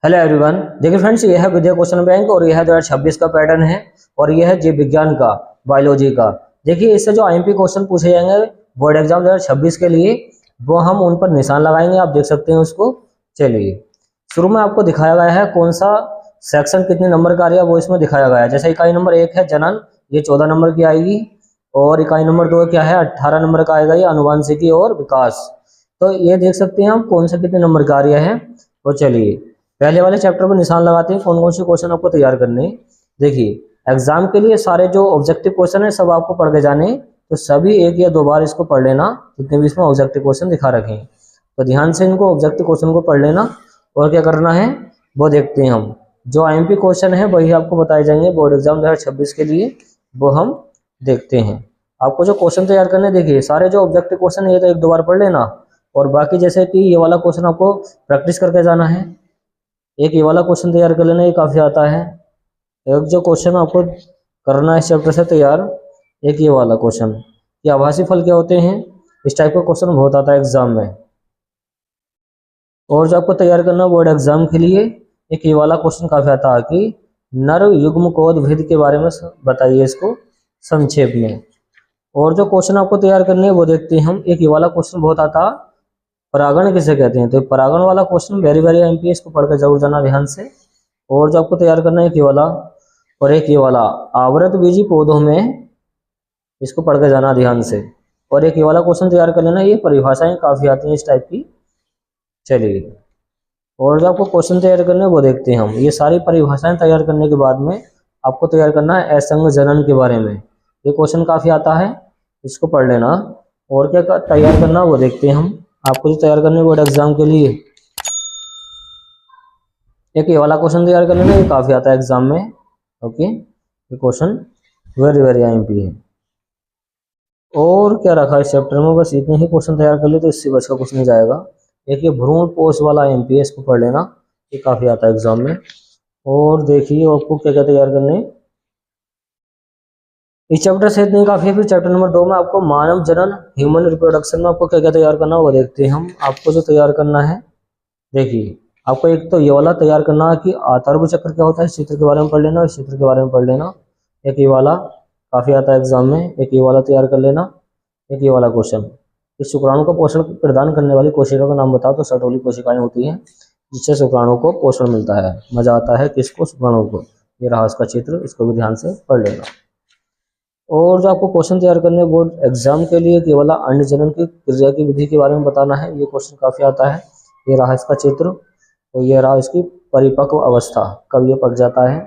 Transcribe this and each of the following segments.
Hello everyone. देखिए friends, ये है विद्या क्वेश्चन बैंक और यह है 2026 का पैटर्न है और यह है जीव विज्ञान का, बायोलॉजी का। देखिए इससे जो आईएमपी क्वेश्चन पूछे जाएंगे बोर्ड एग्जाम 2026 के लिए, वो हम उन पर निशान लगाएंगे। आप देख सकते हैं उसको। चलिए, शुरू में आपको दिखाया गया है कौन सा सेक्शन कितने नंबर का आ रहा है, वो इसमें दिखाया गया है। जैसे इकाई नंबर 1 है जनन, ये 14 नंबर की आएगी। और इकाई नंबर 2 क्या है, 18 नंबर का आएगा, ये अनुवांशिकी और विकास। तो ये देख सकते हैं हम कौन सा कितने नंबर का आ रहा है। तो चलिए पहले वाले चैप्टर पर निशान लगाते हैं कौन कौन से क्वेश्चन आपको तैयार करने। देखिए एग्जाम के लिए सारे जो ऑब्जेक्टिव क्वेश्चन है सब आपको पढ़ के जाने, तो सभी एक या दो बार इसको पढ़ लेना जितने भी इसमें ऑब्जेक्टिव क्वेश्चन दिखा रखे हैं। तो ध्यान से इनको ऑब्जेक्टिव क्वेश्चन को पढ़ लेना। और क्या करना है वो देखते हैं हम। जो आईएमपी क्वेश्चन है वही आपको बताए जाएंगे बोर्ड एग्जाम 2026 के लिए, वो हम देखते हैं। आपको जो क्वेश्चन तैयार करने, देखिए सारे जो ऑब्जेक्टिव क्वेश्चन है ये तो एक दो बार पढ़ लेना। और बाकी जैसे कि ये वाला क्वेश्चन आपको प्रैक्टिस करके जाना है। एक ये वाला क्वेश्चन तैयार कर लेना, ये काफ़ी आता है। एक जो क्वेश्चन आपको करना है इस चैप्टर से तैयार, एक ये वाला क्वेश्चन, ये आभासी फल क्या होते हैं, इस टाइप का क्वेश्चन बहुत आता है एग्जाम में। और जो आपको तैयार करना बोर्ड एग्जाम के लिए, एक ये वाला क्वेश्चन काफ़ी आता है कि नर युग्मकोद भेद के बारे में बताइए इसको संक्षेप में। और जो क्वेश्चन आपको तैयार करने हैं वो देखते हैं हम। एक ये वाला क्वेश्चन बहुत आता, परागण किसे कहते हैं, तो परागण वाला क्वेश्चन वेरी वेरी एमपी, इसको पढ़कर जरूर जाना ध्यान से। और जो आपको तैयार करना है एक ये वाला, और एक ये वाला आवृत बीजी पौधों में, इसको पढ़ के जाना ध्यान से। और एक ये वाला क्वेश्चन तैयार कर लेना, ये परिभाषाएं काफ़ी आती हैं इस टाइप की। चलिए, और जो आपको क्वेश्चन तैयार करने हैं वो देखते हैं हम। ये सारी परिभाषाएं तैयार करने के बाद में आपको तैयार करना है असंग जनन के बारे में। ये क्वेश्चन काफ़ी आता है, इसको पढ़ लेना। और क्या तैयार करना वो देखते हैं हम। आपको जो तैयार करने बोर्ड एग्जाम के लिए, एक ये वाला क्वेश्चन तैयार कर लेना, ये काफ़ी आता है एग्जाम में। ओके, ये क्वेश्चन वेरी वेरी आईएमपी है। और क्या रखा है इस चैप्टर में, बस इतने ही क्वेश्चन तैयार कर ले तो इससे बच का कुछ नहीं जाएगा। एक ये भ्रूण पोष वाला आईएमपी है, इसको पढ़ लेना, ये काफ़ी आता है एग्जाम में। और देखिए आपको क्या क्या तैयार करने, इस चैप्टर से इतनी काफ़ी है। फिर चैप्टर नंबर 2 में आपको मानव जनन ह्यूमन रिप्रोडक्शन में आपको क्या क्या तैयार करना है वो देखते हैं हम। आपको जो तैयार करना है, देखिए आपको एक तो ये वाला तैयार करना है कि आतर्भ चक्र क्या होता है, इस चित्र के बारे में पढ़ लेना, इस चित्र के बारे में पढ़ लेना। एक ये वाला काफ़ी आता है एग्जाम में, एक ये वाला तैयार कर लेना। एक ये वाला क्वेश्चन, इस शुक्राणु को पोषण प्रदान करने वाली कोशिका का नाम बताओ, तो सटोली कोशिकाएं होती हैं जिससे शुक्राणु को पोषण मिलता है। मजा आता है किसको, शुक्राणु को। ये रहा उसका चित्र, इसको भी ध्यान से पढ़ लेना। और जो आपको क्वेश्चन तैयार करने बोर्ड एग्जाम के लिए, केवल अंड जनन की क्रिया की विधि के बारे में बताना है। ये क्वेश्चन काफ़ी आता है। ये रहा इसका चित्र और ये रहा इसकी परिपक्व अवस्था, कब ये पक जाता है।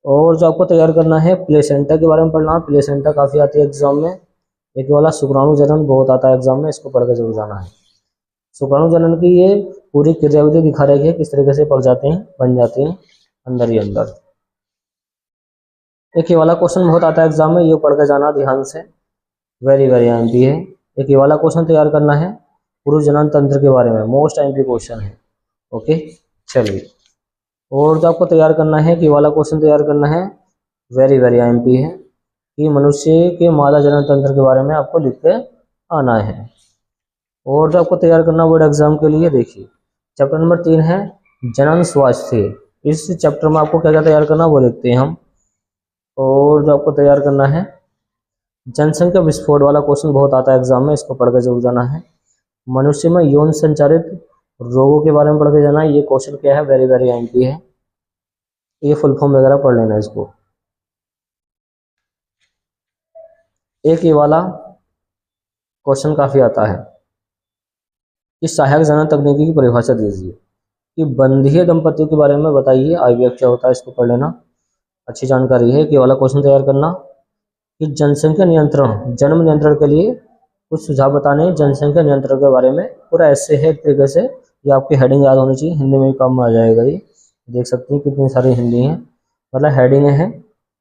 और जो आपको तैयार करना है प्लेसेंटा के बारे में पढ़ना, प्लेसेंटा काफ़ी आती है एग्जाम में। एक वाला शुक्राणु जनन बहुत आता है एग्जाम में, इसको पढ़ कर जरूर जाना है। शुक्राणु जनन की ये पूरी क्रियाविधि दिखा रही है, किस तरीके से पक जाते हैं, बन जाते हैं अंदर ही अंदर। एक ये वाला क्वेश्चन बहुत आता है एग्जाम में, ये पढ़ के जाना ध्यान से, वेरी वेरी एमपी है। एक ये वाला क्वेश्चन तैयार करना है पुरुष जनन तंत्र के बारे में, मोस्ट एमपी क्वेश्चन है। ओके, चलिए। और जो आपको तैयार करना है कि वाला क्वेश्चन तैयार करना है, वेरी वेरी एमपी है, कि मनुष्य के मादा जनन तंत्र के बारे में आपको लिख के आना है। और जो आपको तैयार करना बोर्ड एग्जाम के लिए, देखिए चैप्टर नंबर 3 है जनन स्वास्थ्य। इस चैप्टर में आपको क्या क्या तैयार करना वो देखते हैं हम। और जो आपको तैयार करना है जनसंख्या विस्फोट वाला क्वेश्चन बहुत आता है एग्जाम में, इसको पढ़ कर जरूर जाना है। मनुष्य में यौन संचारित रोगों के बारे में पढ़ के जाना है। ये क्वेश्चन क्या है, वेरी वेरी एमपी है। ये फुल फॉर्म वगैरह पढ़ लेना इसको। एक ये वाला क्वेश्चन काफ़ी आता है कि सहायक जनन तकनीकी की परिभाषा दीजिए, कि बंधीय दंपतियों के बारे में बताइए, आईवीएफ क्या होता है, इसको पढ़ लेना, अच्छी जानकारी है। कि वाला क्वेश्चन तैयार करना कि जनसंख्या नियंत्रण, जन्म नियंत्रण के लिए कुछ सुझाव बताने, जनसंख्या नियंत्रण के बारे में पूरा ऐसे है एक तरीके से। ये आपकी हेडिंग याद होनी चाहिए, हिंदी में भी काम में आ जाएगा। ये देख सकते हैं कितनी सारी हिंदी हैं, मतलब हेडिंग है,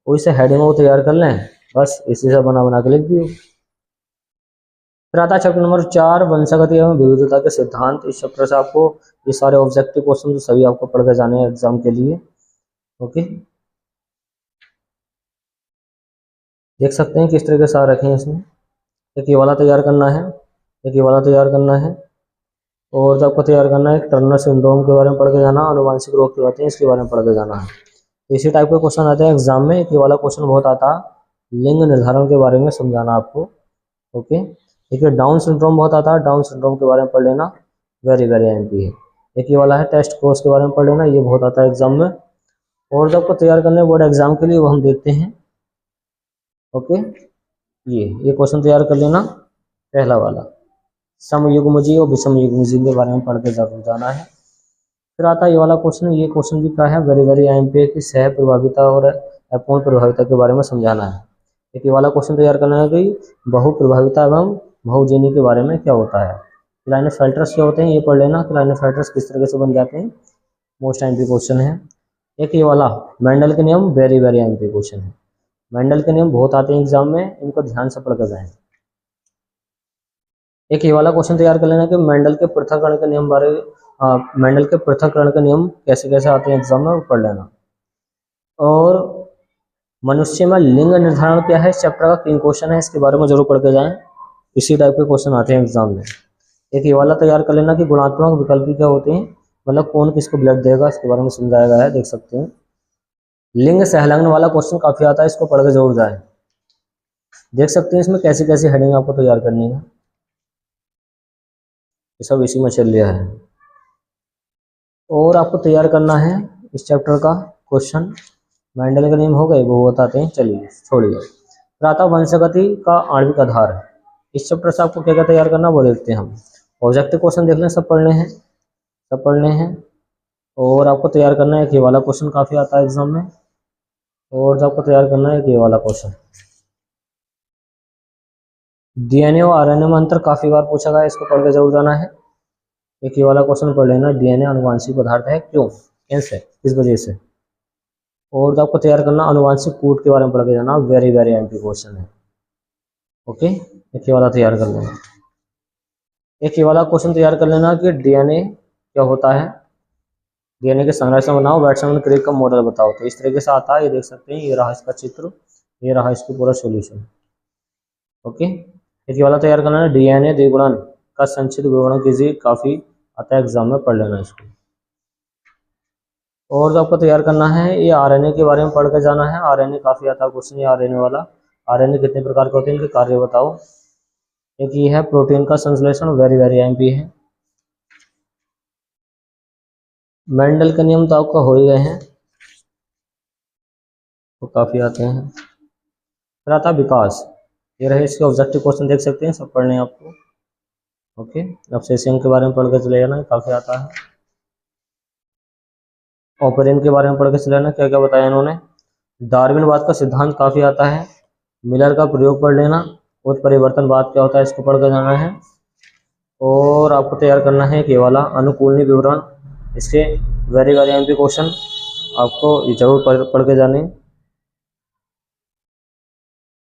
वही से हेडिंग को तैयार कर लें, बस इसी से बना बना के लिख दियो। फिर आता है चैप्टर नंबर 4 वंशागति एवं विविधता के सिद्धांत। इस चैप्टर से आपको ये सारे ऑब्जेक्टिव क्वेश्चन तो सभी आपको पढ़ के जाने हैं एग्जाम के लिए। ओके, देख सकते हैं किस तरीके से आ रखे हैं इसमें। एक ये वाला तैयार करना है, एक ये वाला तैयार करना है। और जब आपको तैयार करना है टर्नर सिंड्रोम के बारे में पढ़ के जाना, आनुवांशिक रोग क्या होते हैं इसके बारे में पढ़ के जाना है। इसी टाइप के क्वेश्चन आते हैं एग्जाम में। ये वाला क्वेश्चन बहुत आता है, लिंग निर्धारण के बारे में समझाना आपको। ओके, देखिए डाउन सिंड्रोम बहुत आता है, डाउन सिंड्रोम के बारे में पढ़ लेना, वेरी वेरी एमपी है। एक ये वाला है टेस्ट कोर्स के बारे में पढ़ लेना, ये बहुत आता है एग्जाम में। और जब आपको तैयार करना है बोर्ड एग्जाम के लिए वो हम देखते हैं। ओके, ये क्वेश्चन तैयार कर लेना, पहला वाला समयुग्मजी और विषमयुग्मजी के बारे में पढ़ के जरूर जाना है। फिर आता है ये वाला क्वेश्चन, ये क्वेश्चन भी क्या है, वेरी वेरी एमपी की सह प्रभाविता और अपूर्ण प्रभाविता के बारे में समझाना है। एक ये वाला क्वेश्चन तैयार करना है कि बहु प्रभाविता एवं बहुजनी के बारे में क्या होता है। क्लाइनेफेल्टर्स क्या होते हैं ये पढ़ लेना, क्लाइनेफेल्टर्स किस तरीके से बन जाते हैं, मोस्ट एमपी क्वेश्चन है। एक ये वाला मेंडल के नियम, वेरी वेरी एमपी क्वेश्चन है। मेंडल के नियम बहुत आते हैं एग्जाम में, इनको ध्यान से पढ़ कर जाएं। एक ये वाला क्वेश्चन तैयार कर लेना कि मेंडल के पृथक्करण के नियम बारे मेंडल के पृथक्करण के नियम कैसे कैसे आते हैं एग्जाम में वो पढ़ लेना। और मनुष्य में लिंग निर्धारण क्या है, इस चैप्टर का किंग क्वेश्चन है, इसके बारे में जरूर पढ़ के जाएं। इसी टाइप के क्वेश्चन आते हैं एग्जाम में। एक ये वाला तैयार कर लेना कि गुणात्मक विकल्पी क्या होते हैं, मतलब कौन किसको ब्लड देगा, इसके बारे में समझाया गया है, देख सकते हैं। लिंग सहलग्न वाला क्वेश्चन काफी आता है, इसको पढ़ के जरूर जाएं। देख सकते हैं इसमें कैसी कैसी हेडिंग आपको तैयार करनी है, ये सब इसी में चल लिया है। और आपको तैयार करना है इस चैप्टर का क्वेश्चन, मेंडल के नियम हो गए वो बताते हैं, चलिए छोड़िए। प्रातः वंशगति का आणविक आधार, इस चैप्टर से आपको क्या क्या तैयार करना वो देखते हैं हम। ऑब्जेक्टिव क्वेश्चन देख लें, सब पढ़ने हैं, सब पढ़ने हैं। और आपको तैयार करना है कि ये वाला क्वेश्चन काफ़ी आता है एग्जाम में। और जो आपको तैयार करना है कि ये वाला क्वेश्चन, डीएनए और आरएनए में अंतर काफ़ी बार पूछा गया है, इसको पढ़ के जरूर जाना है। एक ये वाला क्वेश्चन पढ़ लेना, डीएनए आनुवांशिक पदार्थ है क्यों, कैसे, किस वजह से। और जो आपको तैयार करना आनुवांशिक कूट के बारे में पढ़ के जाना, वेरी वेरी एमपी क्वेश्चन है। ओके, एक ये वाला तैयार कर लेना। एक ये वाला क्वेश्चन तैयार कर लेना कि डीएनए क्या होता है, डीएनए की संरचना बनाओ, वैटसन क्रिक का मॉडल बताओ। तो इस तरीके से आता है, ये देख सकते हैं, ये रहा इसका चित्र, ये रहा इसकी पूरा सॉल्यूशन। ओके, एक ये वाला तैयार करना है, डीएनए द्विगुणन का संक्षिप्त विवरण कीजिए, काफी आता है एग्जाम में, पढ़ लेना इसको। और जो आपको तैयार करना है ये आरएनए के बारे में पढ़ के जाना है, आरएनए काफी आता है क्वेश्चन ये आरएनए वाला। आरएनए कितने प्रकार के होते हैं, इनके कार्य बताओ। एक ये है प्रोटीन का संश्लेषण, वेरी वेरी एमपी है। मेंडल के नियम तो आपका हो ही गए हैं, तो काफी आते हैं। फिर आता है विकास, ये रहे इसके ऑब्जेक्टिव क्वेश्चन, देख सकते हैं, सब पढ़ने हैं आपको। ओके, अब सेशियम के बारे में पढ़ के चले जाना, काफी आता है। ऑपरेन के बारे में पढ़ के चले जाना, क्या क्या बताया इन्होंने। डार्विनवाद का सिद्धांत काफी आता है, मिलर का प्रयोग पढ़ लेना, उत्परिवर्तनवाद क्या होता है इसको पढ़ के जाना है। और आपको तैयार करना है कि वाला अनुकूलनीय विवरण, इसके वेरी वेरी एमपी क्वेश्चन आपको जरूर पढ़ के जाने,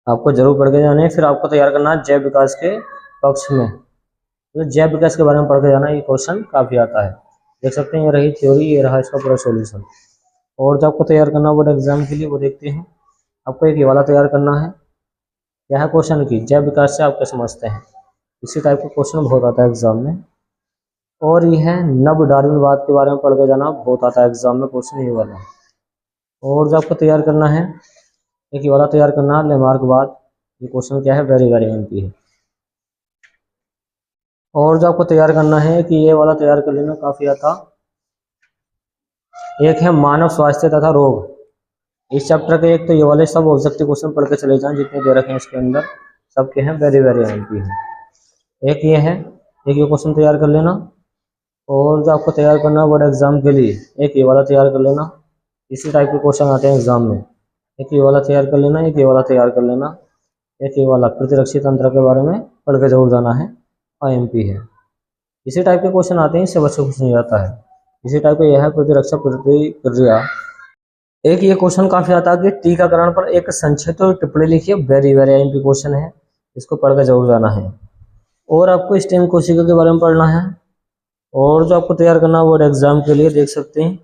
आपको जरूर पढ़ के जाने। फिर आपको तैयार करना है जैव विकास के पक्ष में, तो जैव विकास के बारे में पढ़ के जाना, ये क्वेश्चन काफी आता है, देख सकते हैं। ये रही थ्योरी, ये रहा इसका पूरा सॉल्यूशन। और जो आपको तैयार करना बोर्ड एग्जाम के लिए वो देखते हैं। आपको एक ये वाला तैयार करना है, क्या है क्वेश्चन की जैव विकास से आप क्या समझते हैं, इसी टाइप का क्वेश्चन बहुत आता है एग्जाम में। और ये है नव डार्विनवाद के बारे में पढ़ के जाना, बहुत आता है एग्जाम में क्वेश्चन ये वाला। और जो आपको तैयार करना है एक ये वाला तैयार करना है लेमार्कवाद, ये क्वेश्चन क्या है, वेरी वेरी एमपी है। और जो आपको तैयार करना है कि ये वाला तैयार कर लेना, काफी आता। एक है मानव स्वास्थ्य तथा रोग, इस चैप्टर के एक तो ये वाले सब ऑब्जेक्टिव क्वेश्चन पढ़ के चले जाएं, जितने दे रखे हैं इसके अंदर सबके हैं, वेरी वेरी एमपी है। एक ये है, एक ये क्वेश्चन तैयार कर लेना। और जो आपको तैयार करना है बोर्ड एग्जाम के लिए, एक ये वाला तैयार कर लेना, इसी टाइप के क्वेश्चन आते हैं एग्जाम में। एक ये वाला तैयार कर लेना, एक ये वाला तैयार कर लेना। एक ये वाला प्रतिरक्षी तंत्र के बारे में पढ़ के जरूर जाना है, आईएमपी है। इसी टाइप के क्वेश्चन आते हैं, इससे बच्चों को कुछ नहीं आता है। इसी टाइप का यह है प्रतिरक्षा प्रतिक्रिया। एक ये क्वेश्चन काफी आता है कि टीकाकरण पर एक संक्षिप्त टिप्पणी लिखिए, वेरी वेरी आईएमपी क्वेश्चन है, इसको पढ़ के जरूर जाना है। और आपको स्टेम कोशिका के बारे में पढ़ना है। और जो आपको तैयार करना है बोर्ड एग्जाम के लिए, देख सकते हैं,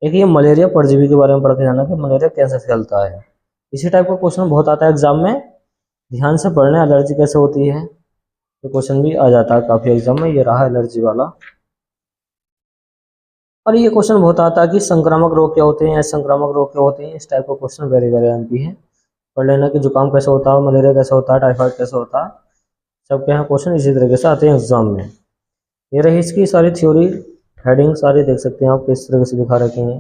एक ये मलेरिया परजीवी के बारे में पढ़ के जाना कि मलेरिया कैसे फैलता है। इसी टाइप का क्वेश्चन बहुत आता है एग्जाम में, ध्यान से पढ़ना, एलर्जी कैसे होती है, ये क्वेश्चन भी आ जाता है काफ़ी एग्जाम में। ये रहा एलर्जी वाला। और ये क्वेश्चन बहुत आता है कि संक्रामक रोग क्या होते हैं, संक्रामक रोग क्या होते हैं। इस टाइप का क्वेश्चन वेरी वेरी एमपी है। पढ़ लेना कि जुकाम कैसे होता है, मलेरिया कैसे होता है, टाइफाइड कैसे होता है। सबके यहाँ क्वेश्चन इसी तरीके से आते हैं एग्जाम में। ये रही इसकी सारी थ्योरी, हेडिंग सारी देख सकते हैं आप किस तरीके से दिखा रखे हैं।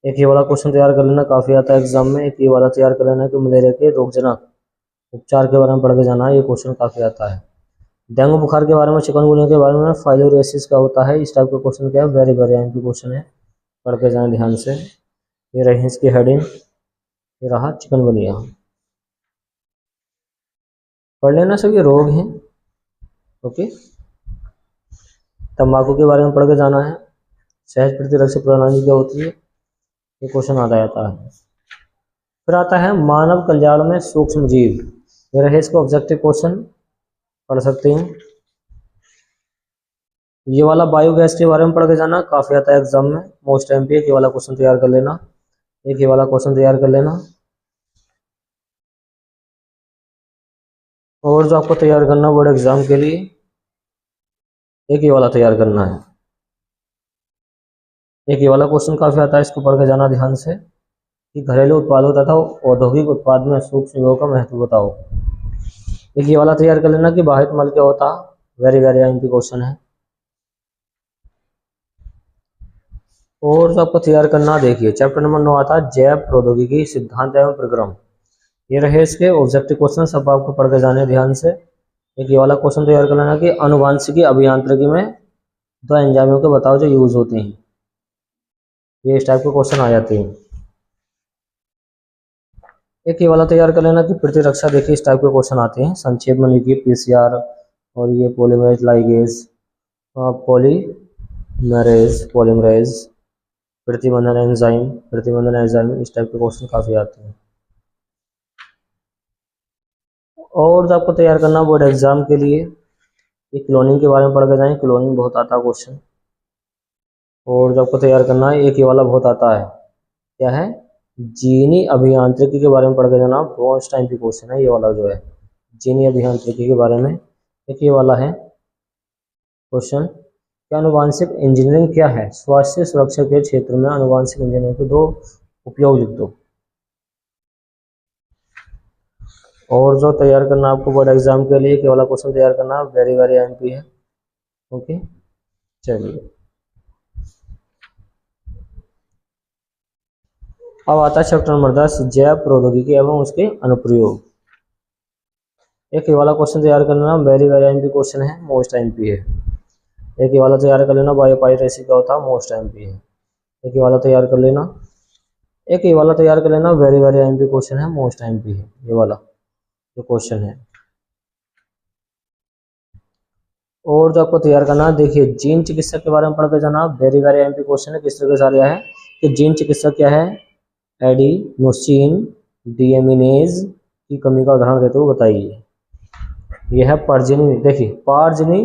एक ये वाला क्वेश्चन तैयार कर लेना, काफ़ी आता है एग्जाम में। एक ये वाला तैयार कर लेना कि मलेरिया के रोगजनक उपचार के बारे में पढ़ के जाना है। ये क्वेश्चन काफ़ी आता है। डेंगू बुखार के बारे में, चिकनगुनिया के बारे में, फाइलोरियासिस क्या होता है, इस टाइप का क्वेश्चन क्या है, वेरी वेरी एमपी क्वेश्चन है। पढ़ के जाएं ध्यान से। ये रही इसकी हेडिंग, ये रहा चिकनगुनिया। पढ़ लेना सब ये रोग हैं। ओके। तंबाकू के बारे में पढ़ के जाना है। सहज प्रतिरक्षक प्रणाली क्या होती है, ये क्वेश्चन आता जाता है। फिर आता है मानव कल्याण में सूक्ष्म जीव। ये रहे इसका ऑब्जेक्टिव क्वेश्चन, पढ़ सकते हैं। ये वाला बायोगैस के बारे में पढ़ के जाना, काफ़ी आता है एग्जाम में, मोस्ट एमपी। ये वाला क्वेश्चन तैयार कर लेना, एक ये वाला क्वेश्चन तैयार कर लेना। और जो आपको तैयार करना बोर्ड एग्जाम के लिए, एक ये वाला तैयार करना है। एक ये वाला क्वेश्चन काफ़ी आता है, इसको पढ़ के जाना ध्यान से कि घरेलू उत्पादों तथा औद्योगिक उत्पाद में सूक्ष्म जीवों का महत्व बताओ। एक ये वाला तैयार कर लेना कि बाहित मल क्या होता, वेरी वेरी एमपी क्वेश्चन है। और जो आपको तैयार करना, देखिए चैप्टर नंबर 9 आता है जैव प्रौद्योगिकी सिद्धांत एवं प्रक्रम। ये रहे इसके ऑब्जेक्टिव क्वेश्चन, सब आपको पढ़ के जाने ध्यान से। एक ये वाला क्वेश्चन तैयार कर लेना कि अनुवांशिकी अभियांत्रिकी में दो एंजाइमों के बताओ जो यूज होते हैं। ये इस टाइप के क्वेश्चन आ जाते हैं। एक ये वाला तैयार कर लेना कि प्रतिरक्षा, देखिए इस टाइप के क्वेश्चन आते हैं। संक्षेप में लिखिए पीसीआर, और ये पॉलीमरेज लाइगेज, पॉलीमरेज, प्रतिबंधन एंजाइम, इस टाइप के क्वेश्चन काफ़ी आते हैं। और जो आपको तैयार करना बोर्ड एग्जाम के लिए, ये क्लोनिंग के बारे में पढ़ के जाएं। क्लोनिंग बहुत आता है क्वेश्चन। और जो आपको तैयार करना है, एक ये वाला बहुत आता है, क्या है, जीनी अभियांत्रिकी के बारे में पढ़ के जाना। बहुत टाइम की क्वेश्चन है ये वाला जो है, जीनी अभियांत्रिकी के बारे में। एक ये वाला है क्वेश्चन, क्या आनुवांशिक इंजीनियरिंग क्या है, स्वास्थ्य सुरक्षा के क्षेत्र में आनुवांशिक इंजीनियरिंग के दो उपयोग लिख दो। और जो तैयार करना आपको बोर्ड एग्जाम के लिए, केवल क्वेश्चन तैयार करना, वेरी वेरी एमपी है। ओके, चलिए अब आता है चैप्टर नंबर 10 जैव प्रौद्योगिकी एवं उसके अनुप्रयोग। एक ये वाला क्वेश्चन तैयार करना, वेरी वेरी एमपी क्वेश्चन है, मोस्ट एमपी है। एक ये वाला तैयार कर लेना, बायोपायरेसी क्या होता है, मोस्ट एमपी है। एक ये वाला तैयार कर लेना, एक ये वाला तैयार कर लेना, वेरी वेरी एमपी क्वेश्चन है, मोस्ट एमपी है ये वाला जो क्वेश्चन है। और जो आपको तैयार करना है, देखिए जीन चिकित्सक के बारे में पढ़ के जाना, वेरी वेरी एमपी क्वेश्चन है। किस तरह से आ रहा है कि जीन चिकित्सक क्या है, एडिनोसिन डीएमिनेज की कमी का उदाहरण देते हुए बताइए। यह है परजीनी, देखिए पारजीनी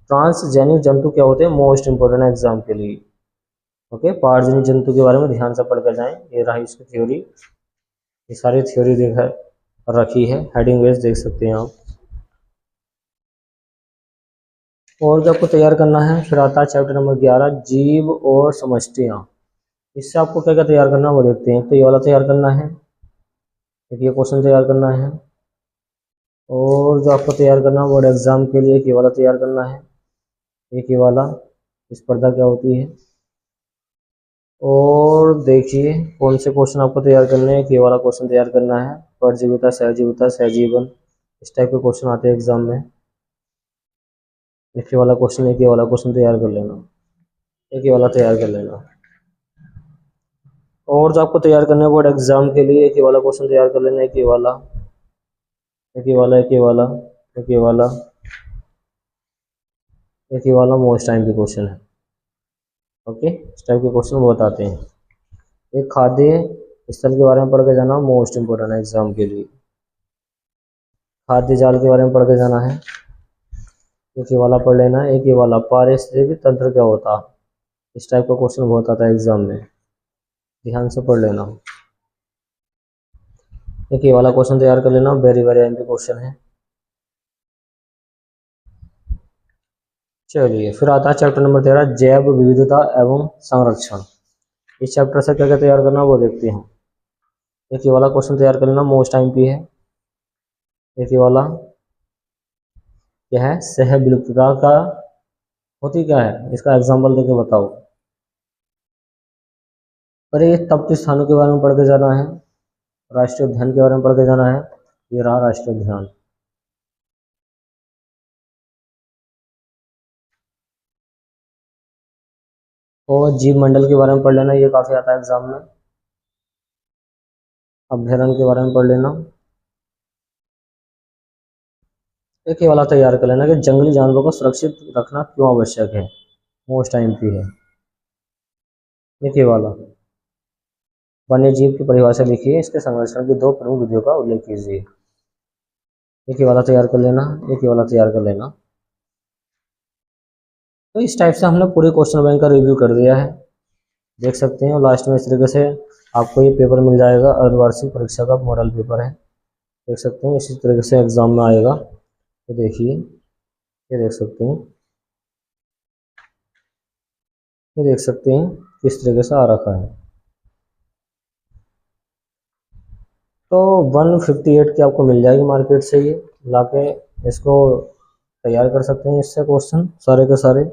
ट्रांसजेनिक जंतु क्या होते हैं, मोस्ट इंपोर्टेंट है एग्जाम के लिए। ओके, पारजीनी जंतु के बारे में ध्यान से पढ़ कर जाएं। ये रही इसकी थ्योरी, ये सारी थ्योरी देख रखी है, हेडिंग वेज देख सकते हैं आप। और जो आपको तैयार करना है, फिर आता है चैप्टर नंबर 11 जीव और समष्टियाँ। इससे आपको क्या क्या तैयार करना है वो देखते हैं। तो ये वाला तैयार करना है, एक ये क्वेश्चन तैयार करना है। और जो आपको तैयार करना है बोर्ड एग्जाम के लिए, एक ये वाला तैयार करना है, एक ये वाला स्पर्धा क्या होती है। और देखिए कौन से क्वेश्चन आपको तैयार करने हैं। एक ये वाला क्वेश्चन तैयार करना है, परजीविता सहजीवन, इस टाइप के क्वेश्चन आते हैं एग्जाम में। एक ये वाला क्वेश्चन, एक ये वाला क्वेश्चन तैयार कर लेना, एक ये वाला तैयार कर लेना। और जो आपको तैयार करना है बोर्ड एग्जाम के लिए, एक ये वाला क्वेश्चन तैयार कर लेना, एक ये वाला, एक ये वाला, एक ये वाला, एक ये वाला, एक ये वाला मोस्ट टाइम के क्वेश्चन है। ओके, इस टाइप के क्वेश्चन बहुत आते हैं। एक खाद्य स्थल के बारे में पढ़ के जाना, मोस्ट इंपोर्टेंट है एग्जाम के लिए। खाद्य जाल के बारे में पढ़ के जाना है, एक ये वाला पढ़ लेना, एक ये वाला पारिस्थितिकी तंत्र क्या होता, इस टाइप का क्वेश्चन बहुत आता है एग्जाम में, ध्यान से पढ़ लेना। एक ये वाला क्वेश्चन तैयार कर लेना, वेरी वेरी एमपी क्वेश्चन है। चलिए फिर आता है चैप्टर नंबर 13, जैव विविधता एवं संरक्षण। इस चैप्टर से क्या क्या तैयार करना वो देखते हैं। एक ये वाला क्वेश्चन तैयार कर लेना, मोस्ट टाइम पी है। एक ये वाला क्या है, सह विलुप्तता का होती क्या है, इसका एग्जाम्पल देके बताओ। और ये तप्त स्थानों के बारे में पढ़ के जाना है, राष्ट्रीय उद्यान के बारे में पढ़ के जाना है। ये रहा राष्ट्रीय उद्यान। और जीव मंडल के बारे में पढ़ लेना, ये काफी आता है एग्जाम में। अभ्यारण्य के बारे में पढ़ लेना। एक ये वाला तैयार कर लेना कि जंगली जानवरों को सुरक्षित रखना क्यों आवश्यक है, मोस्ट टाइम पी है। एक ये वाला वन्य जीव की परिभाषा लिखिए, इसके संरक्षण की दो प्रमुख विधियों का उल्लेख कीजिए। एक ये वाला तैयार कर लेना, एक ये वाला तैयार कर लेना। तो इस टाइप से हमने पूरे क्वेश्चन बैंक का रिव्यू कर दिया है, देख सकते हैं। और लास्ट में इस तरीके से आपको ये पेपर मिल जाएगा, अर्धवार्षिक परीक्षा का मॉडल पेपर है, देख सकते हैं। इसी तरीके से एग्जाम में आएगा, तो देखिए ये देख सकते हैं, ये देख सकते हैं किस तरीके से आ रखा है। तो 158 की आपको मिल जाएगी मार्केट से, ये लाके इसको तैयार कर सकते हैं इससे क्वेश्चन सारे के सारे।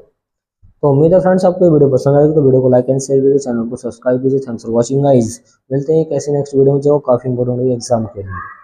तो उम्मीद है फ्रेंड्स आपको ये वीडियो पसंद आएगी, तो वीडियो को लाइक एंड शेयर कीजिए, चैनल को सब्सक्राइब कीजिए। थैंक्स फॉर वॉचिंग गाइस, मिलते हैं कैसी नेक्स्ट वीडियो में जो काफ़ी इंपॉर्टेंट है एग्जाम के लिए।